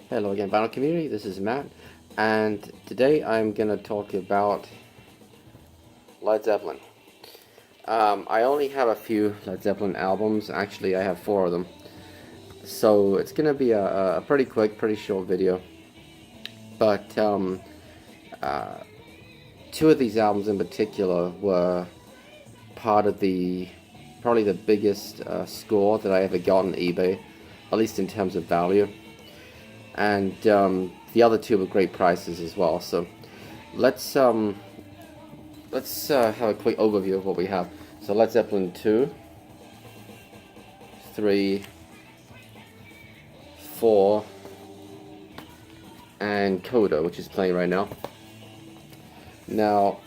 Hello again, Vinyl Community. This is Matt, and today I'm going to talk about Led Zeppelin. I only have a few Led Zeppelin albums. Actually, I have 4 of them. So it's going to be a pretty quick, pretty short video. But 2 of these albums in particular were part of probably the biggest score that I ever got on eBay, at least in terms of value. And the other 2 were great prices as well. So let's have a quick overview of what we have. So Led Zeppelin 2, 3, 4, and Coda, which is playing right now. Now,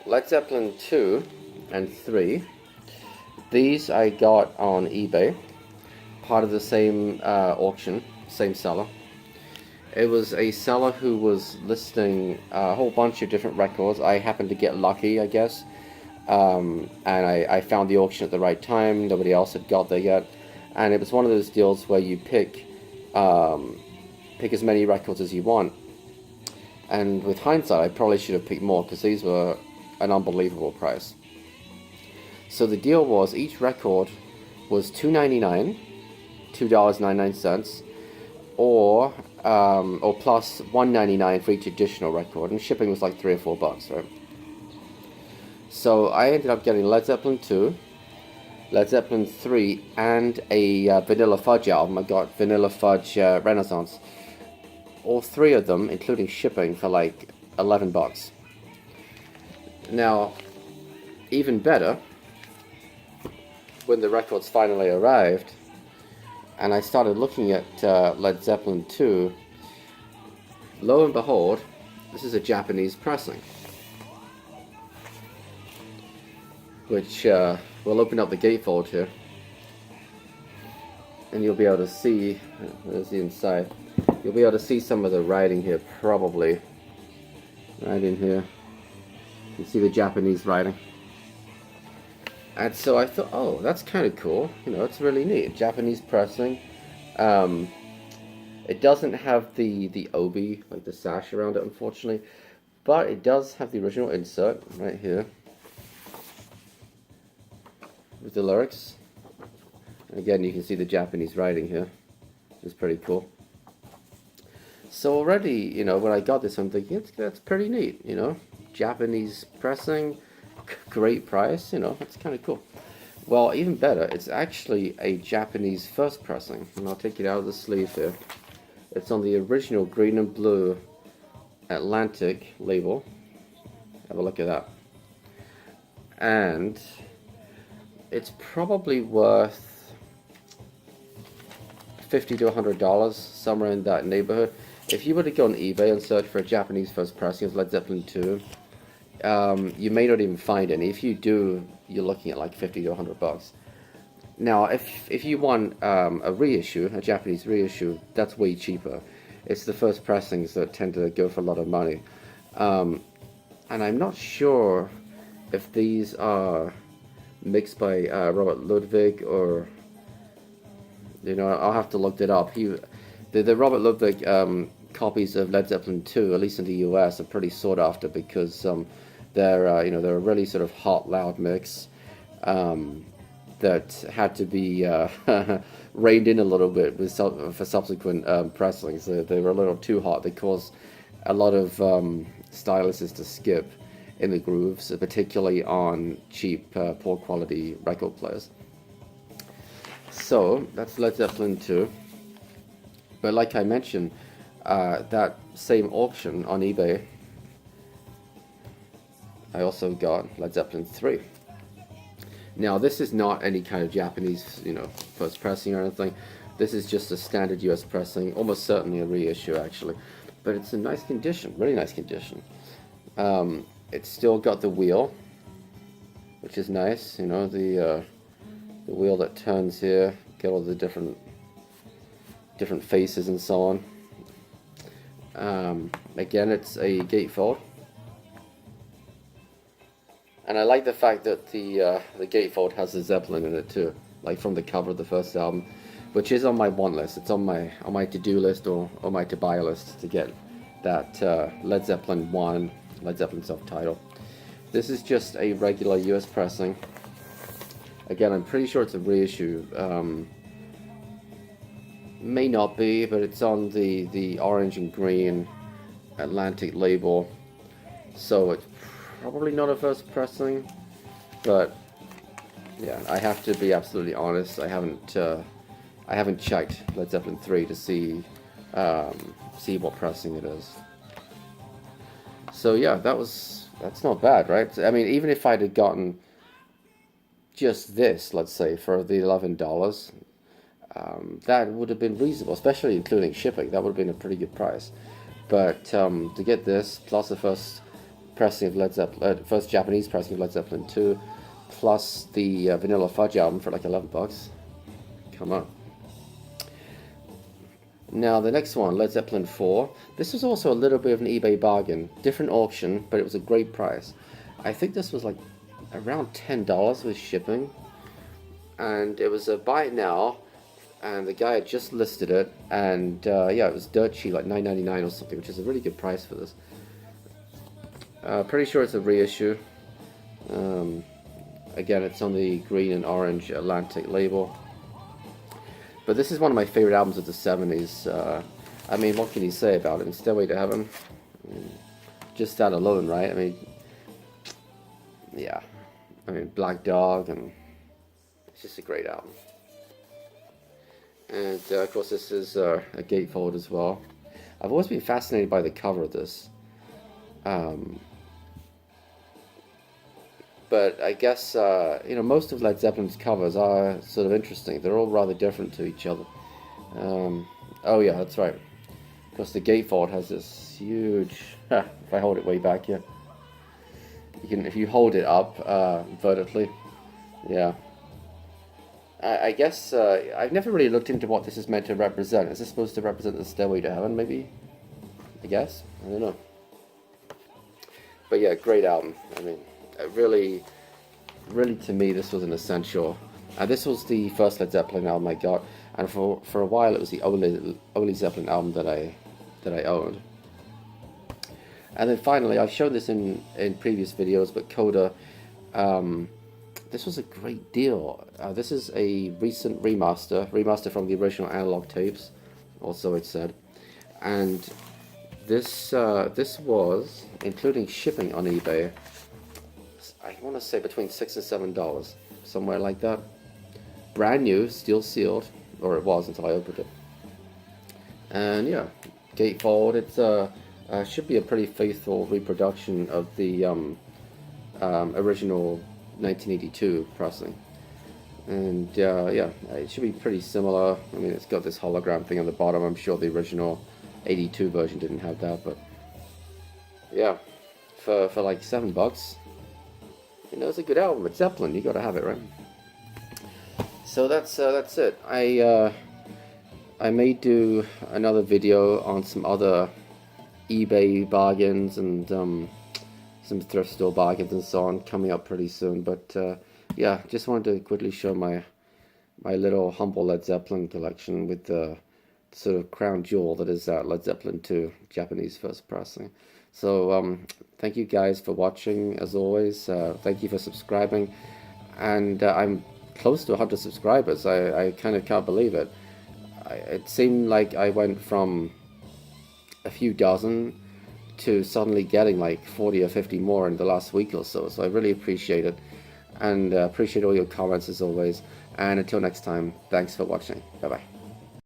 Led Zeppelin 2 and 3, these I got on eBay, part of the same auction. Same seller. It was a seller who was listing a whole bunch of different records. I happened to get lucky, I guess, and I found the auction at the right time. Nobody else had got there yet, and it was one of those deals where you pick as many records as you want. And with hindsight, I probably should have picked more because these were an unbelievable price. So the deal was each record was $2.99, $2.99. Or plus $1.99 for each additional record, and shipping was like $3 or $4, right? So I ended up getting Led Zeppelin 2, Led Zeppelin 3, and a Vanilla Fudge album. I got Vanilla Fudge Renaissance. All 3 of them, including shipping, for like $11. Now, even better, when the records finally arrived, and I started looking at Led Zeppelin 2, lo and behold, this is a Japanese pressing. Which, we'll open up the gatefold here. And you'll be able to see, there's the inside, you'll be able to see some of the writing here, probably. Right in here. You can see the Japanese writing. And so I thought, oh, that's kind of cool. You know, it's really neat. Japanese pressing. It doesn't have the obi, like the sash around it, unfortunately. But it does have the original insert right here. With the lyrics. And again, you can see the Japanese writing here. Which is pretty cool. So already, you know, when I got this, I'm thinking, that's pretty neat, you know. Japanese pressing. Great price, you know, that's kind of cool. Well, even better, it's actually a Japanese first pressing, and I'll take it out of the sleeve here. It's on the original green and blue Atlantic label. Have a look at that. And it's probably worth $50 to $100, somewhere in that neighborhood. If you were to go on eBay and search for a Japanese first pressing of Led Zeppelin 2, you may not even find any. If you do, you're looking at like $50 to $100. Now, if you want a reissue, a Japanese reissue, that's way cheaper. It's the first pressings that tend to go for a lot of money. And I'm not sure if these are mixed by Robert Ludwig or, you know, I'll have to look that up. The Robert Ludwig copies of Led Zeppelin 2, at least in the US, are pretty sought after because they're you know, they're a really sort of hot, loud mix that had to be reined in a little bit for subsequent pressings. They were a little too hot. They caused a lot of stylists to skip in the grooves, particularly on cheap, poor quality record players. So that's Led Zeppelin 2. But like I mentioned, that same auction on eBay, I also got Led Zeppelin 3. Now, this is not any kind of Japanese, you know, first pressing or anything. This is just a standard US pressing, almost certainly a reissue actually. But it's in nice condition, really nice condition. It's still got the wheel, which is nice, you know, the wheel that turns here, get all the different faces and so on. Again, it's a gatefold. And I like the fact that the gatefold has the Zeppelin in it too, like from the cover of the first album. which is on my want list. It's on my to-do list or my to-buy list to get that Led Zeppelin 1, Led Zeppelin self-titled. This is just a regular US pressing. Again, I'm pretty sure it's a reissue. May not be, but it's on the orange and green Atlantic label, so it's probably not a first pressing. But yeah, I have to be absolutely honest. I haven't checked Led Zeppelin 3 to see what pressing it is. So yeah, that's not bad, right? I mean, even if I'd have gotten just this, let's say, for the $11, that would have been reasonable, especially including shipping. That would have been a pretty good price. But to get this plus the first pressing of Led Zeppelin, first Japanese pressing of Led Zeppelin 2, plus the Vanilla Fudge album for like $11, come on. Now the next one, Led Zeppelin 4. This was also a little bit of an eBay bargain, different auction, but it was a great price. I think this was like around $10 with shipping, and it was a buy it now. And the guy had just listed it, and yeah, it was dirt cheap, like $9.99 or something, which is a really good price for this. Pretty sure it's a reissue. Again, it's on the green and orange Atlantic label. But this is one of my favorite albums of the 70s. I mean, what can you say about it? Stairway to Heaven. I mean, just that alone, right? I mean, yeah. I mean, Black Dog, and it's just a great album. And of course this is a gatefold as well. I've always been fascinated by the cover of this. But I guess, you know, most of Led Zeppelin's covers are sort of interesting. They're all rather different to each other. Oh yeah, that's right. Of course the gatefold has this huge, if I hold it way back here. You can, if you hold it up vertically, yeah. I guess I've never really looked into what this is meant to represent. Is this supposed to represent the Stairway to Heaven, maybe? I guess? I don't know. But yeah, great album. I mean, really to me, this was an essential. This was the first Led Zeppelin album I got, and for a while it was the only Zeppelin album that I owned. And then finally, I've shown this in previous videos, but Coda. This was a great deal. This is a recent remaster from the original analog tapes, also it said, and this was, including shipping on eBay, I want to say between $6 and $7, somewhere like that. Brand new, steel sealed, or it was until I opened it. And yeah, gatefold. It's should be a pretty faithful reproduction of the original 1982 pressing, and yeah, it should be pretty similar. I mean, it's got this hologram thing on the bottom. I'm sure the original 82 version didn't have that, but yeah, for like $7, you know, it's a good album. It's Zeppelin, you gotta have it, right? So that's it. I may do another video on some other eBay bargains and some thrift store bargains and so on coming up pretty soon. But yeah, just wanted to quickly show my little humble Led Zeppelin collection with the sort of crown jewel that is Led Zeppelin 2 Japanese first pressing. So thank you guys for watching, as always. Thank you for subscribing, and I'm close to 100 subscribers. I kind of can't believe it. It seemed like I went from a few dozen to suddenly getting like 40 or 50 more in the last week or so. So I really appreciate it, and appreciate all your comments as always. And until next time, thanks for watching. Bye bye.